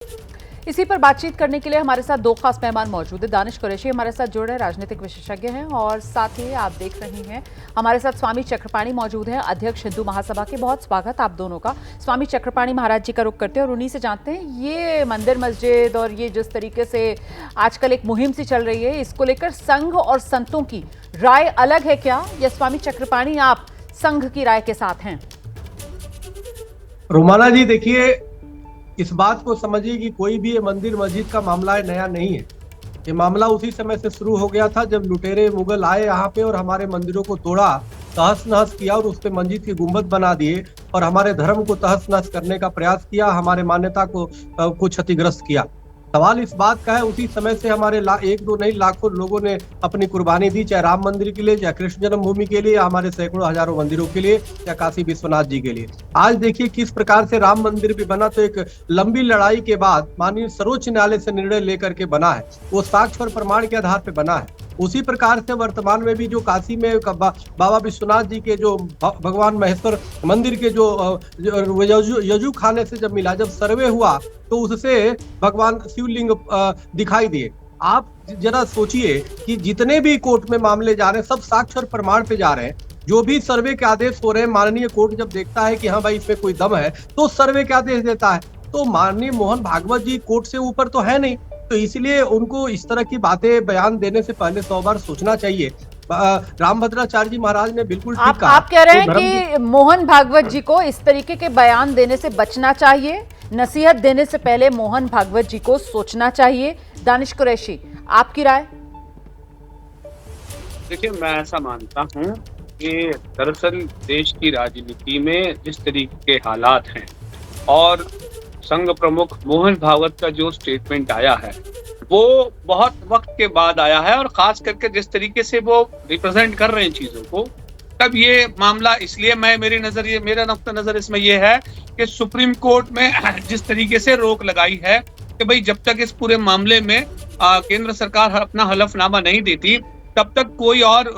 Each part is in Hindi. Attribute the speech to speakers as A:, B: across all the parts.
A: इसी पर बातचीत करने के लिए हमारे साथ दो खास मेहमान मौजूद हैं। दानिश कुरैशी हमारे साथ जुड़ रहे हैं, राजनीतिक विशेषज्ञ हैं, और साथ ही आप देख रहे हैं हमारे साथ स्वामी चक्रपाणी मौजूद हैं, अध्यक्ष हिंदू महासभा के। बहुत स्वागत आप दोनों का। स्वामी चक्रपाणी महाराज जी का रुख करते हैं और उन्हीं से जानते हैं ये मंदिर मस्जिद और ये जिस तरीके से आजकल एक मुहिम सी चल रही है, इसको लेकर संघ और संतों की राय अलग है क्या, या स्वामी चक्रपाणी आप संघ की राय के साथ हैं?
B: रोमाना जी, देखिए, इस बात को समझिए कि कोई भी ये मंदिर मस्जिद का मामला है नया नहीं है। ये मामला उसी समय से शुरू हो गया था जब लुटेरे मुगल आए यहाँ पे और हमारे मंदिरों को तोड़ा, तहस नहस किया और उस पे मस्जिद की गुंबद बना दिए और हमारे धर्म को तहस नहस करने का प्रयास किया, हमारे मान्यता को क्षतिग्रस्त किया। सवाल इस बात का है, उसी समय से हमारे एक दो नहीं लाखों लोगों ने अपनी कुर्बानी दी, चाहे राम मंदिर के लिए, चाहे कृष्ण जन्मभूमि के लिए, हमारे सैकड़ों हजारों मंदिरों के लिए, या काशी विश्वनाथ जी के लिए। आज देखिए किस प्रकार से राम मंदिर भी बना, तो एक लंबी लड़ाई के बाद माननीय सर्वोच्च न्यायालय से निर्णय लेकर के बना है, वो साक्ष्य और प्रमाण के आधार पर बना है। उसी प्रकार से वर्तमान में भी जो काशी में बाबा विश्वनाथ जी के जो भगवान महेश्वर मंदिर के जो यजु खाने से जब मिला, जब सर्वे हुआ तो उससे भगवान शिवलिंग दिखाई दिए। आप जरा सोचिए कि जितने भी कोर्ट में मामले जा रहे हैं सब साक्ष्य और प्रमाण पे जा रहे हैं। जो भी सर्वे के आदेश हो रहे हैं, माननीय कोर्ट जब देखता है कि हाँ भाई इसमें कोई दम है तो सर्वे के आदेश देता है। तो माननीय मोहन भागवत जी कोर्ट से ऊपर तो है नहीं, तो इसलिए उनको इस तरह की बातें बयान देने से पहले 100 बार सोचना चाहिए। रामभद्राचार्य जी महाराज ने बिल्कुल ठीक कहा।
A: आप कह रहे हैं कि मोहन भागवत जी को इस तरीके के बयान देने से बचना चाहिए, नसीहत देने से पहले मोहन भागवत जी को सोचना चाहिए। दानिश कुरैशी, आपकी राय?
C: देखिए, मैं ऐसा मानता हूं कि दरअसल देश की राजनीति में जिस तरीके के हालात हैं और संघ प्रमुख मोहन भागवत का जो स्टेटमेंट आया है वो बहुत वक्त के बाद आया है, और खास करके जिस तरीके से वो रिप्रेजेंट कर रहे हैं चीजों को, तब ये मामला इसलिए मेरा नुक्ता नजर इसमें ये है कि सुप्रीम कोर्ट में जिस तरीके से रोक लगाई है कि भाई जब तक इस पूरे मामले में केंद्र सरकार अपना हलफनामा नहीं देती तब तक कोई और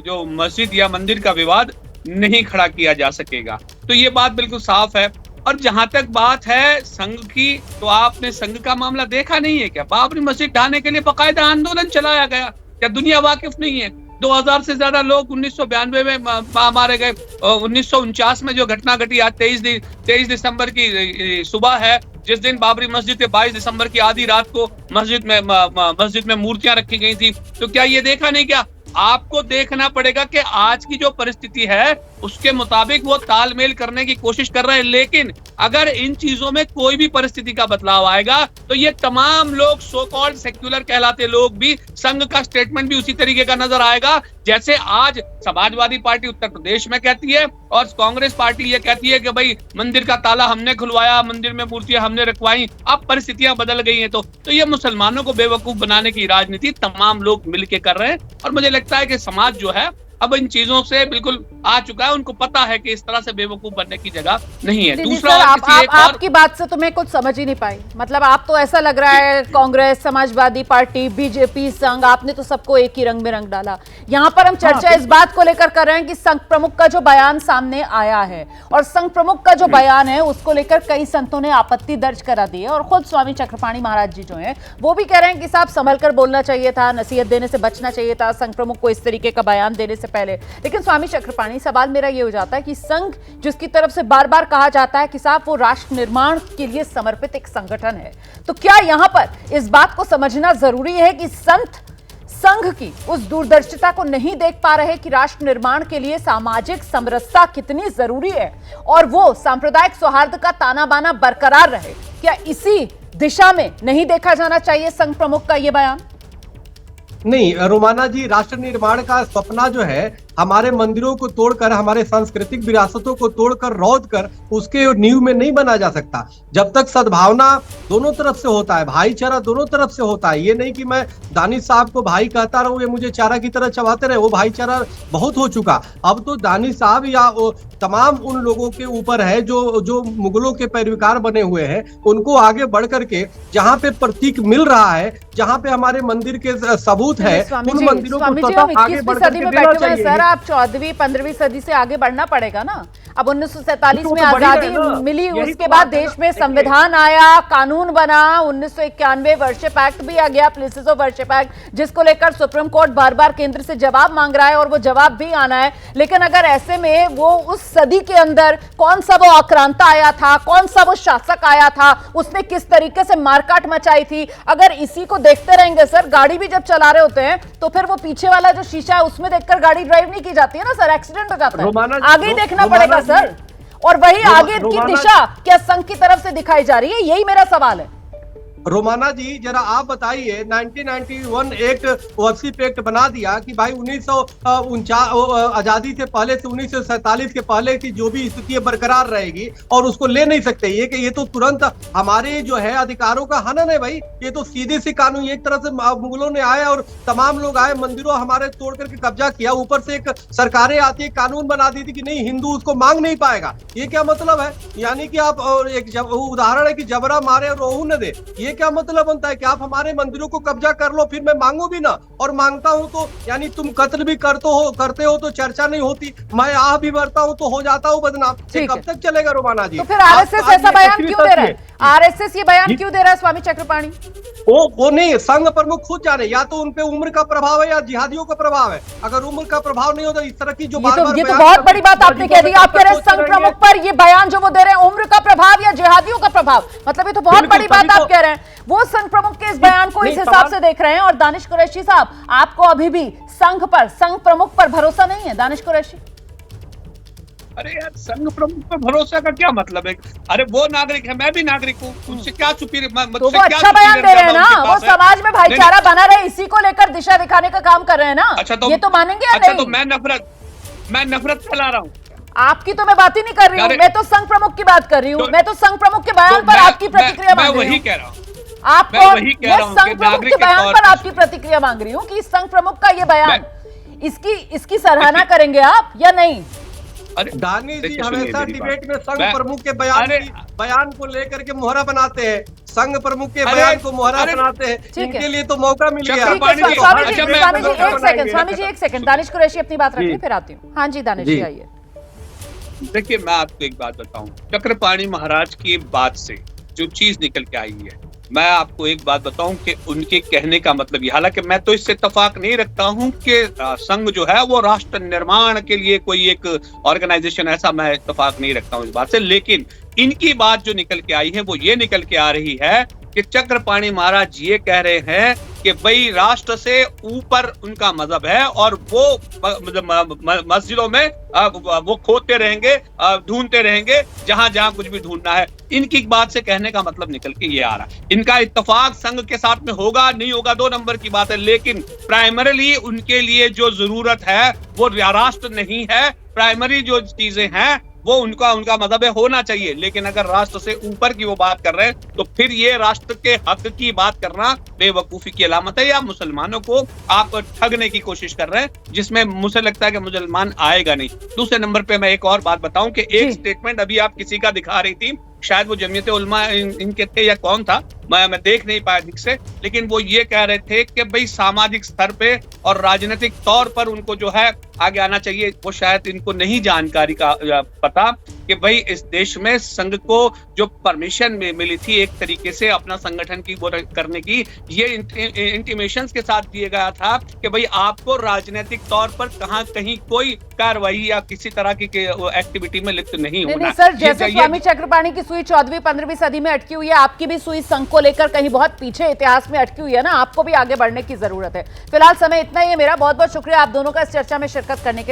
C: जो मस्जिद या मंदिर का विवाद नहीं खड़ा किया जा सकेगा। तो ये बात बिल्कुल साफ है। और जहां तक बात है संघ की, तो आपने संघ का मामला देखा नहीं है क्या? बाबरी मस्जिद ढाने के लिए बाकायदा आंदोलन चलाया गया, क्या दुनिया वाकिफ नहीं है? 2000 से ज्यादा लोग 1992 में मारे गए। 1949 में जो घटना घटी, आज 23 दिसंबर की सुबह है, जिस दिन बाबरी मस्जिद के 22 दिसंबर की आधी रात को मस्जिद में मूर्तियां रखी गई थी। तो क्या ये देखा नहीं क्या? आपको देखना पड़ेगा कि आज की जो परिस्थिति है उसके मुताबिक वो तालमेल करने की कोशिश कर रहे हैं, लेकिन अगर इन चीजों में कोई भी परिस्थिति का बदलाव आएगा तो ये तमाम लोग, सो कॉल्ड सेक्युलर कहलाते लोग भी, संघ का स्टेटमेंट भी उसी तरीके का नजर आएगा जैसे आज समाजवादी पार्टी उत्तर प्रदेश में कहती है और कांग्रेस पार्टी ये कहती है कि भाई मंदिर का ताला हमने खुलवाया, मंदिर में मूर्तियां हमने रखवाई। अब परिस्थितियां बदल गई हैं, तो ये मुसलमानों को बेवकूफ बनाने की राजनीति तमाम लोग मिलकर कर रहे हैं, और मुझे लगता है कि समाज जो है अब इन चीजों से बिल्कुल आ चुका है, उनको पता है कि इस तरह से बेवकूफ बनने की जगह नहीं है। दूसरा,
A: आपकी बात से तो मैं कुछ समझ ही नहीं पाई। मतलब आप तो ऐसा लग रहा है कांग्रेस, समाजवादी पार्टी, बीजेपी, संघ, आपने तो सबको एक ही रंग में रंग डाला। यहाँ पर हम चर्चा इस बात को लेकर कर रहे हैं कि संघ प्रमुख का जो बयान सामने आया है, और संघ प्रमुख का जो बयान है उसको लेकर कई संतों ने आपत्ति दर्ज करा दी है, और खुद स्वामी चक्रपाणी महाराज जी जो है वो भी कह रहे हैं कि साहब संभल कर बोलना चाहिए था, नसीहत देने से बचना चाहिए था संघ प्रमुख को इस तरीके का बयान देने से पहले। लेकिन स्वामी चक्रपाणी, सवाल मेरा ये हो जाता है कि संघ जिसकी तरफ से बार बार कहा जाता है कि साहब वो राष्ट्र निर्माण के लिए समर्पित एक संगठन है, तो क्या यहां पर इस बात को समझना जरूरी है कि संत संघ की उस दूरदर्शिता को नहीं देख पा रहे कि राष्ट्र निर्माण के लिए सामाजिक समरसता कितनी जरूरी है और वो सांप्रदायिक सौहार्द का ताना बाना बरकरार रहे? क्या इसी दिशा में नहीं देखा जाना चाहिए संघ प्रमुख का यह बयान?
B: नहीं रोमाना जी, राष्ट्र निर्माण का सपना जो है हमारे मंदिरों को तोड़कर, हमारे सांस्कृतिक विरासतों को तोड़कर, रौंद कर उसके नींव में नहीं बना जा सकता। जब तक सद्भावना दोनों तरफ से होता है, भाईचारा दोनों तरफ से होता है। ये नहीं कि मैं दानिश साहब को भाई कहता रहूं, ये मुझे चारा की तरह चबाते रहे, वो भाईचारा बहुत हो चुका। अब तो दानिश साहब या तमाम उन लोगों के ऊपर है जो मुगलों के पैरविकार बने हुए हैं, उनको आगे बढ़ करके जहां पे प्रतीक मिल रहा है, जहाँ पे हमारे मंदिर के सबूत है, उन मंदिरों
A: स्वामी
B: को
A: जी, हम
B: सतत आगे
A: 21वीं
B: बढ़
A: सदी
B: करके
A: में
B: देना
A: बैठे हुए हैं
B: चाहिए।
A: सर। आप 14वीं 15वीं सदी से आगे बढ़ना पड़ेगा ना। अब 1947
B: तो
A: में
B: बढ़ी रहे
A: आजादी
B: ना।
A: मिली,
B: यही
A: उसके
B: तो
A: बाद
B: बात है
A: देश
B: ना।
A: में
B: देखिए,
A: संविधान आया, कानून बना, 1991 वर्शिप एक्ट भी आ गया, प्लेसेस ऑफ वर्शिप एक्ट, जिसको लेकर सुप्रीम कोर्ट बार बार केंद्र से जवाब मांग रहा है और वो जवाब भी आना है। लेकिन अगर ऐसे में वो उस सदी के अंदर कौन सा वो आक्रांता आया था, कौन सा वो शासक आया था, उसने किस तरीके से मारकाट मचाई थी, अगर इसी को देखते रहेंगे सर, गाड़ी भी जब चला रहे होते हैं तो फिर वो पीछे वाला जो शीशा है उसमें देखकर गाड़ी ड्राइव नहीं की जाती है ना सर, एक्सीडेंट हो जाता है। आगे ही देखना पड़ेगा सर। और वही आगे की दिशा क्या संघ की तरफ से दिखाई जा रही है, यही मेरा सवाल है।
B: रोमाना जी, जरा आप बताइए, 1991 एक वर्शिप एक्ट बना दिया कि भाई 1949 आजादी से पहले से 1947 के पहले की जो भी स्थिति बरकरार रहेगी और उसको ले नहीं सकते। ये तो तुरंत हमारे जो है अधिकारों का हनन है भाई। ये तो सीधे से कानून, एक तरह से मुगलों ने आए और तमाम लोग आए, मंदिरों हमारे तोड़ करके कब्जा किया, ऊपर से एक सरकारें आती है कानून बना दी थी कि नहीं, हिंदू उसको मांग नहीं पाएगा। ये क्या मतलब है? यानी कि आप एक उदाहरण है कि जबरा मारे और रोहू न दे, ये क्या मतलब बनता है कि आप हमारे मंदिरों को कब्जा कर लो, फिर मैं मांगू भी ना, और मांगता हूं तो यानी तुम कत्ल भी करते हो तो चर्चा नहीं होती, मैं आह भी भरता हूं तो हो जाता हूं बदनाम। कब तक चलेगा रोमाना जी?
A: तो फिर आरएसएस ऐसा बयान क्यों दे रहा है? आरएसएस ये बयान क्यों दे रहा है स्वामी चक्रपाणी?
B: वो नहीं, संघ प्रमुख खुद जाने, या तो उनपे उम्र का प्रभाव है या जिहादियों का प्रभाव है। अगर उम्र का प्रभाव नहीं होता, इस तरह की जो
A: ये तो बहुत बड़ी बात आपने कह दी। आप कह रहे हैं संघ प्रमुख पर ये बयान जो वो दे रहे हैं उम्र का प्रभाव या जिहादियों का प्रभाव, मतलब ये तो बहुत बड़ी बात आप कह रहे हैं। वो संघ प्रमुख के इस बयान को इस हिसाब से देख रहे हैं। और दानिश कुरैशी साहब, आपको अभी भी संघ प्रमुख पर भरोसा नहीं है? दानिश कुरैशी,
C: अरे यार, संघ प्रमुख पर भरोसा का क्या मतलब है? अरे वो नागरिक है, मैं भी नागरिक हूँ, उनसे क्या
A: तो वो अच्छा बयान दे रहे हैं ना, वो समाज में भाईचारा बना रहे, इसी को लेकर दिशा दिखाने का काम कर रहे हैं ना। अच्छा, तो ये तो मानेंगे या नहीं?
C: तो मैं नफरत फैला रहा हूँ?
A: आपकी तो मैं बात ही नहीं कर रही हूँ, मैं तो संघ प्रमुख की बात कर रही हूँ। मैं तो संघ प्रमुख के बयान पर आपकी प्रतिक्रिया मांग रही हूँ।
C: वही कह रहा हूँ
A: आपको, मैं संघ प्रमुख के बयान पर आपकी प्रतिक्रिया मांग रही हूँ कि संघ प्रमुख का ये बयान, इसकी सराहना करेंगे आप या नहीं?
B: दानिश जी हमेशा डिबेट में संघ प्रमुख के बयान को लेकर के मोहरा बनाते हैं, संघ प्रमुख के बयान को मोहरा बनाते हैं। इनके लिए तो मौका मिल गया।
A: स्वामी जी एक सेकंड, दानिश कुरैशी अपनी बात रखिए, फिर आती हूँ। हाँ जी दानिश जी, आइए।
C: देखिए, मैं आपको एक बात बताऊं, चक्रपाणी महाराज की बात से जो चीज निकल के आई है, मैं आपको एक बात बताऊं कि उनके कहने का मतलब ये, हालांकि मैं तो इससे इत्तेफाक नहीं रखता हूं कि संघ जो है वो राष्ट्र निर्माण के लिए कोई एक ऑर्गेनाइजेशन, ऐसा मैं इत्तेफाक नहीं रखता हूं इस बात से। लेकिन इनकी बात जो निकल के आई है वो ये निकल के आ रही है कि चक्रपाणी महाराज ये कह रहे हैं कि भाई राष्ट्र से ऊपर उनका मजहब है और वो मस्जिदों में वो खोदते रहेंगे, ढूंढते रहेंगे जहां जहां कुछ भी ढूंढना है। इनकी बात से कहने का मतलब निकल के ये आ रहा है। इनका इत्तेफाक संघ के साथ में होगा नहीं होगा 2 नंबर की बात है, लेकिन प्राइमरीली उनके लिए जो जरूरत है वो राष्ट्र नहीं है। प्राइमरी जो चीजें हैं वो उनका मजहब होना चाहिए। लेकिन अगर राष्ट्र से ऊपर की वो बात कर रहे हैं तो फिर ये राष्ट्र के हक की बात करना बेवकूफी की अलामत है, या मुसलमानों को आप ठगने की कोशिश कर रहे हैं, जिसमें मुझे लगता है कि मुसलमान आएगा नहीं। दूसरे नंबर पे मैं एक और बात बताऊं कि एक स्टेटमेंट अभी आप किसी का दिखा रही थी, शायद वो जमीयत उलमा इनके थे या कौन था, मैं देख नहीं पाया ठीक से, लेकिन वो ये कह रहे थे कि भाई सामाजिक स्तर पे और राजनीतिक तौर पर उनको जो है आगे आना चाहिए। वो शायद इनको नहीं जानकारी का पता कि भाई इस देश में संघ को जो परमिशन में मिली थी एक तरीके से अपना संगठन की वो करने की, ये इंटीमेशंस के साथ दिया गया था कि भाई आपको राजनीतिक तौर पर कहीं कोई कार्रवाई या किसी तरह की एक्टिविटी में लिप्त नहीं होना।
A: सर, जैसे स्वामी चक्रपाणी की सुई 14वीं 15वीं सदी में अटकी हुई है, आपकी भी सुई संघ को लेकर कहीं बहुत पीछे इतिहास में अटकी हुई है ना, आपको भी आगे बढ़ने की जरूरत है। फिलहाल समय इतना ही है मेरा। बहुत बहुत शुक्रिया आप दोनों का इस चर्चा में शिरकत करने के लिए।